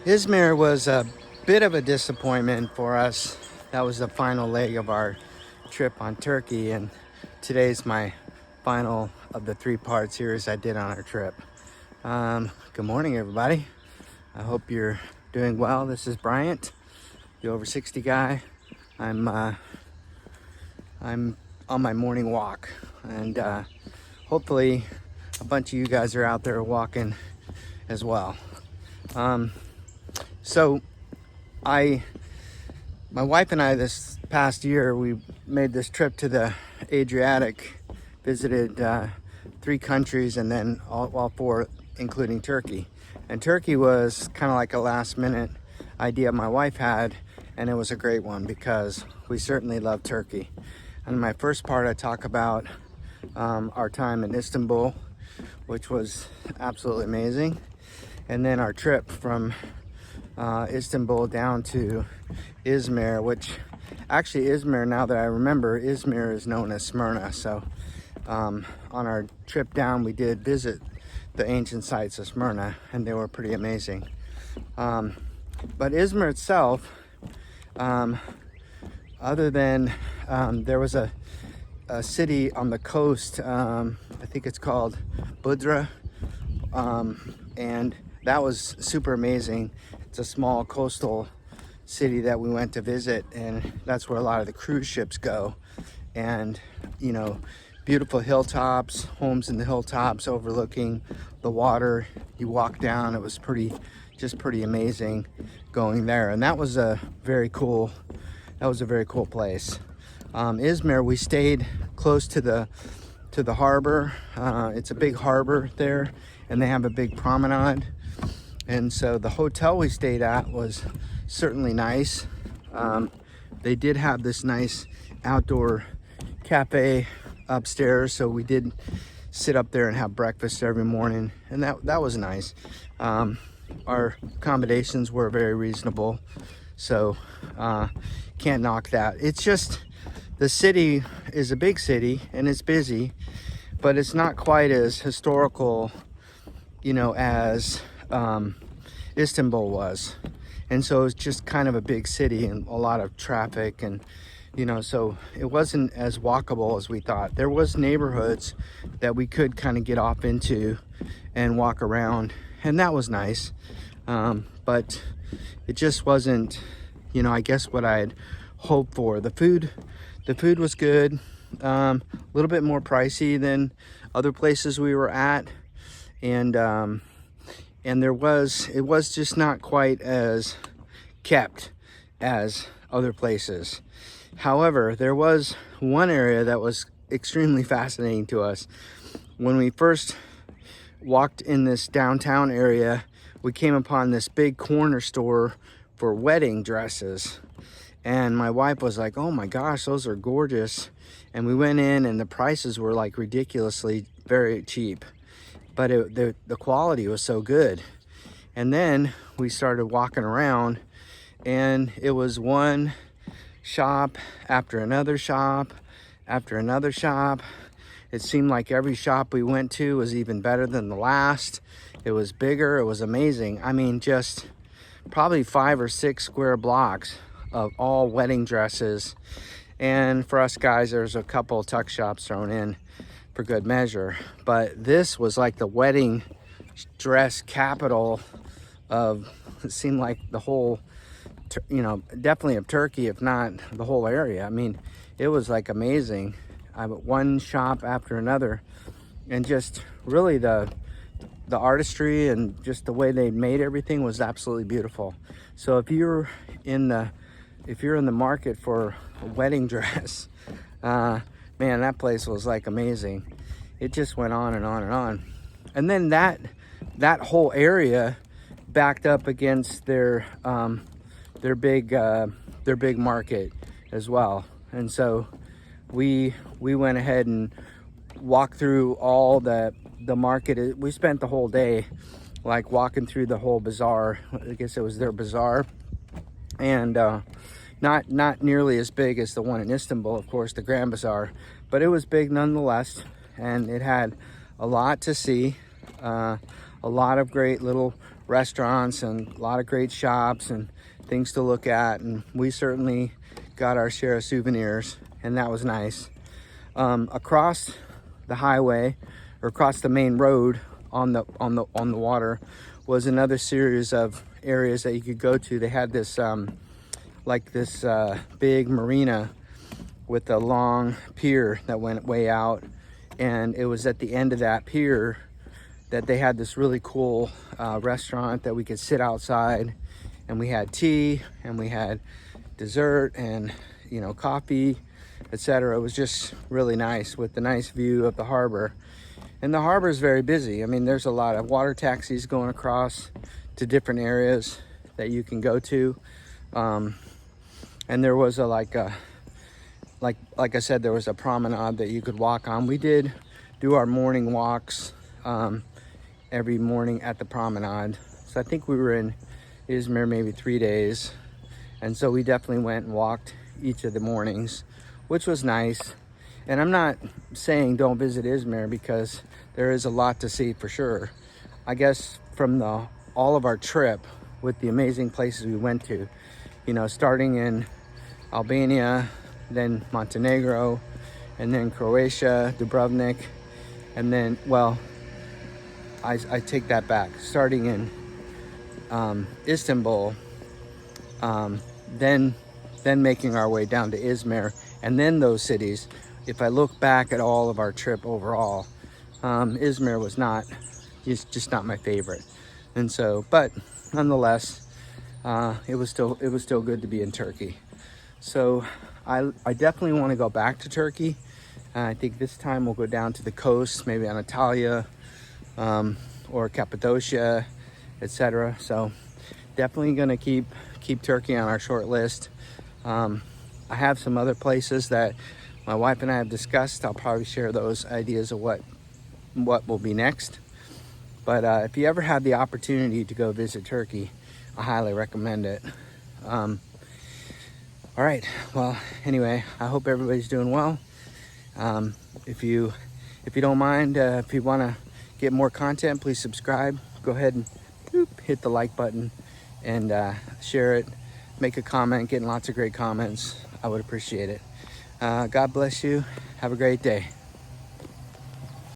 Izmir was a bit of a disappointment for us. That was the final leg of our trip on Turkey, and today's my final of the 3-part series I did on our trip. Good morning, everybody. I hope you're doing well. This is Bryant, the over 60 guy. I'm on my morning walk, and hopefully a bunch of you guys are out there walking as well. So my wife and I this past year, we made this trip to the Adriatic, visited 3 countries, and then all 4, including Turkey. And Turkey was kind of like a last minute idea my wife had, and it was a great one because we certainly love Turkey. And in my first part, I talk about our time in Istanbul, which was absolutely amazing. And then our trip from Istanbul down to Izmir, which actually Izmir, now that I remember, Izmir is known as Smyrna. So on our trip down, we did visit the ancient sites of Smyrna, and they were pretty amazing. But Izmir itself, other than there was a city on the coast, I think it's called Budra, and that was super amazing. It's a small coastal city that we went to visit, and that's where a lot of the cruise ships go. And beautiful hilltops, homes in the hilltops overlooking the water. You walk down, it was pretty amazing going there. And that was a very cool place. Izmir, we stayed close to the harbor. It's a big harbor there, and they have a big promenade. And so the hotel we stayed at was certainly nice. They did have this nice outdoor cafe upstairs, so we did sit up there and have breakfast every morning, and that was nice. Our accommodations were very reasonable, so can't knock that. It's just the city is a big city and it's busy, but it's not quite as historical, as Istanbul was. And so it's just kind of a big city and a lot of traffic, and so it wasn't as walkable as we thought. There was neighborhoods that we could kind of get off into and walk around, and that was nice. But it just wasn't, I guess what I had hoped for. The food was good, a little bit more pricey than other places we were at, and it was just not quite as kept as other places. However, there was one area that was extremely fascinating to us. When we first walked in this downtown area, we came upon this big corner store for wedding dresses. And my wife was like, "Oh my gosh, those are gorgeous." And we went in, and the prices were like ridiculously very cheap. But the quality was so good. And then we started walking around, and it was one shop after another shop after another shop. It seemed like every shop we went to was even better than the last. It was bigger. It was amazing. I mean, just probably 5 or 6 square blocks of all wedding dresses. And for us guys, there's a couple tuck shops thrown in for good measure. But this was like the wedding dress capital of, it seemed like the whole, definitely of Turkey, if not the whole area. I mean, it was like amazing. One shop after another, and just really the artistry and just the way they made everything was absolutely beautiful. So if you're in the market for a wedding dress, man, that place was like amazing. It just went on and on and on. And then that whole area backed up against their big market as well. And so we went ahead and walked through all the market. We spent the whole day like walking through the whole bazaar. I guess it was their bazaar, and not nearly as big as the one in Istanbul, of course, the Grand Bazaar, but it was big nonetheless, and it had a lot to see, a lot of great little restaurants and a lot of great shops and things to look at, and we certainly got our share of souvenirs, and that was nice. Across the highway, or across the main road on the water, was another series of areas that you could go to. They had this big marina with a long pier that went way out, and it was at the end of that pier that they had this really cool restaurant that we could sit outside, and we had tea and we had dessert and, you know, coffee, etc. It was just really nice with the nice view of the harbor. And the harbor is very busy. I mean, there's a lot of water taxis going across to different areas that you can go to. And there was like I said, there was a promenade that you could walk on. We did do our morning walks every morning at the promenade. So I think we were in Izmir maybe 3 days. And so we definitely went and walked each of the mornings, which was nice. And I'm not saying don't visit Izmir, because there is a lot to see for sure. I guess from all of our trip, with the amazing places we went to, you know, starting in Albania, then Montenegro, and then Croatia, Dubrovnik, and then, well, I take that back. Starting in Istanbul, then making our way down to Izmir, and then those cities. If I look back at all of our trip overall, Izmir was just not my favorite. And so, but nonetheless, it was still good to be in Turkey. So I definitely want to go back to Turkey. I think this time we'll go down to the coast, maybe Antalya, or Cappadocia, etc. So definitely gonna keep Turkey on our short list. I have some other places that my wife and I have discussed. I'll probably share those ideas of what will be next. But if you ever have the opportunity to go visit Turkey, I highly recommend it. All right, well, anyway, I hope everybody's doing well. If you don't mind, if you want to get more content, please subscribe. Go ahead and hit the like button and share it. Make a comment. Getting lots of great comments. I would appreciate it. God bless you. Have a great day.